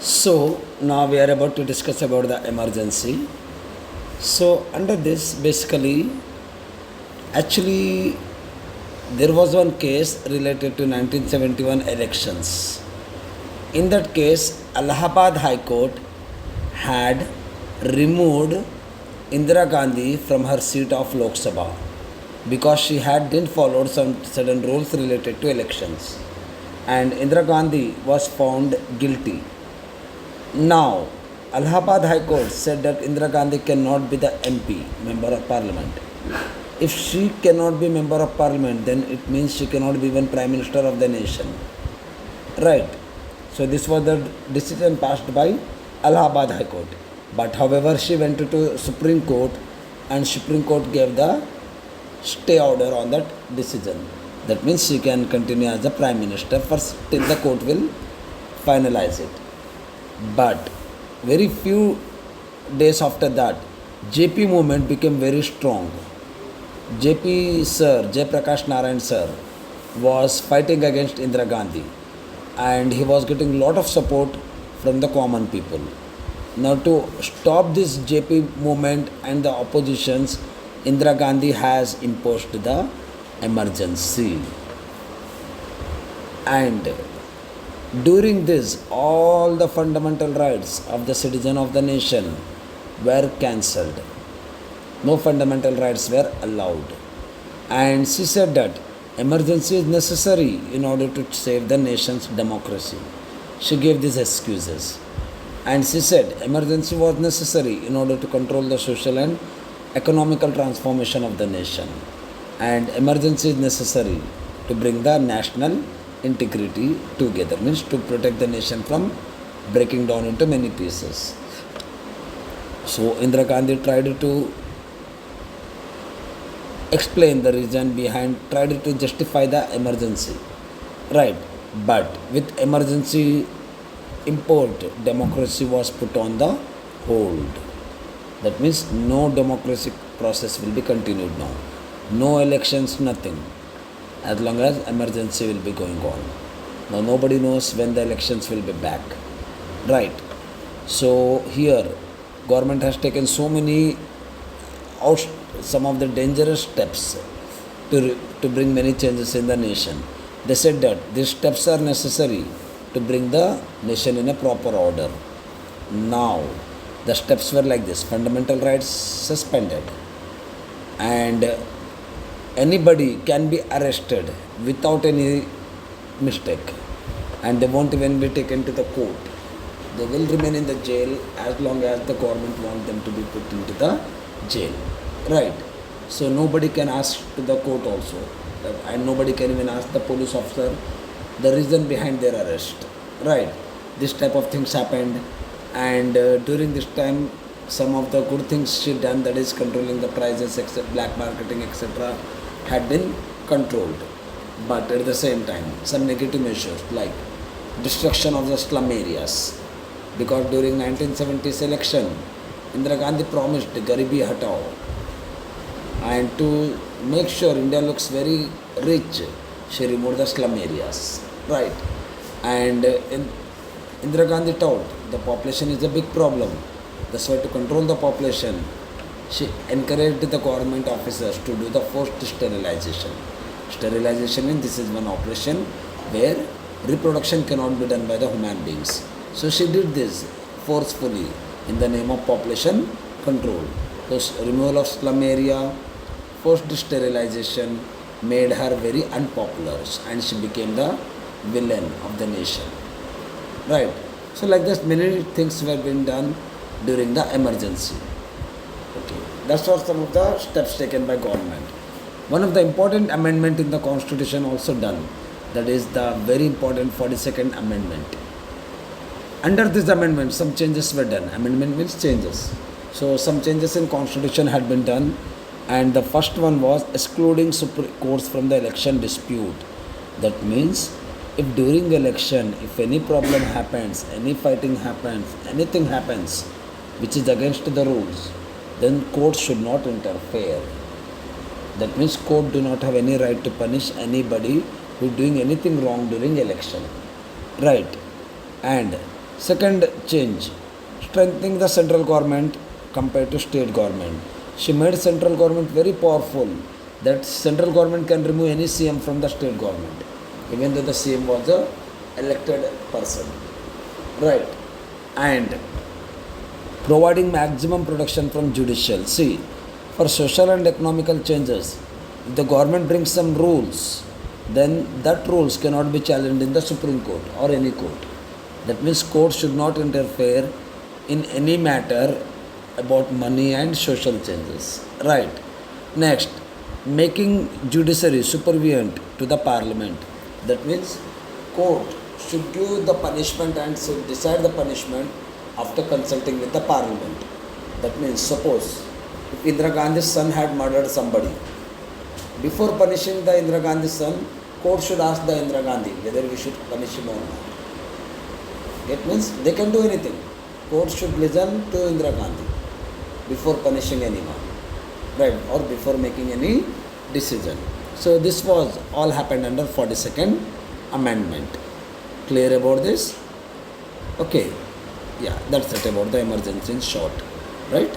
So now we are about to discuss about the emergency. So under this, basically, actually, there was one case related to 1971 elections. In that case, Allahabad High Court had removed Indira Gandhi from her seat of Lok Sabha because she had didn't follow some certain rules related to elections, and Indira Gandhi was found guilty. Now, Allahabad High Court said that Indira Gandhi cannot be the MP, Member of Parliament. If she cannot be Member of Parliament, then it means she cannot be even Prime Minister of the nation. Right. So this was the decision passed by Allahabad High Court. But however, she went to Supreme Court and Supreme Court gave the stay order on that decision. That means she can continue as the Prime Minister first till the court will finalize it. But very few days after that, JP movement became very strong. JP sir, Jay Prakash Narayan sir, was fighting against Indira Gandhi, and he was getting lot of support from the common people. Now to stop this JP movement and the oppositions, Indira Gandhi has imposed the emergency. And during this, all the fundamental rights of the citizen of the nation were cancelled. No fundamental rights were allowed. And she said that emergency is necessary in order to save the nation's democracy. She gave these excuses. And she said emergency was necessary in order to control the social and economical transformation of the nation. And emergency is necessary to bring the national integrity together, means to protect the nation from breaking down into many pieces. So Indira Gandhi tried to explain the reason behind, tried to justify the emergency, right? But with emergency import, democracy was put on the hold. That means no democratic process will be continued now. No elections, nothing, as long as emergency will be going on. Now nobody knows when the elections will be back, right? So here government has taken so many some of the dangerous steps to bring many changes in the nation. They said that these steps are necessary to bring the nation in a proper order. Now the steps were like this: fundamental rights suspended, and anybody can be arrested without any mistake, and they won't even be taken to the court. They will remain in the jail as long as the government wants them to be put into the jail, right? So nobody can ask to the court also, and nobody can even ask the police officer the reason behind their arrest, right? This type of things happened, and during this time some of the good things she done, that is controlling the prices, etc., black marketing, etc., had been controlled. But at the same time, some negative measures like destruction of the slum areas, because during 1970s election, Indira Gandhi promised Garibi Hatao, and to make sure India looks very rich, she removed the slum areas, right? And Indira Gandhi told the population is a big problem. That's why to control the population, she encouraged the government officers to do the forced sterilization. Sterilization means this is one operation where reproduction cannot be done by the human beings. So she did this forcefully in the name of population control. So removal of slum area, forced sterilization made her very unpopular, and she became the villain of the nation. Right. So like this, many things were being done during the emergency. Okay. That's what some of the steps taken by government. One of the important amendment in the constitution also done, that is the very important 42nd amendment. Under this amendment, some changes were done. Amendment means changes. So some changes in constitution had been done, and the first one was excluding Supreme Courts from the election dispute. That means if during election, if any problem happens, any fighting happens, anything happens which is against the rules, then courts should not interfere. That means court do not have any right to punish anybody who is doing anything wrong during election, right? And Second change, strengthening the central government compared to state government. She made central government very powerful. That central government can remove any CM from the state government, even though the CM was a elected person. Right. And providing maximum protection from judicial. See, for social and economical changes, if the government brings some rules, then that rules cannot be challenged in the Supreme Court or any court. That means court should not interfere in any matter about money and social changes. Right. Next, making judiciary supervenient to the parliament. That means court should give the punishment and should decide the punishment after consulting with the parliament. That means suppose if Indira Gandhi's son had murdered somebody, before punishing the Indira Gandhi's son, court should ask the Indira Gandhi whether we should punish him or not. It means they can do anything. Court should listen to Indira Gandhi before punishing anyone, right, or before making any decision. So this was all happened under 42nd amendment. Clear about this? Okay. Yeah, that's it about the emergency in short, right?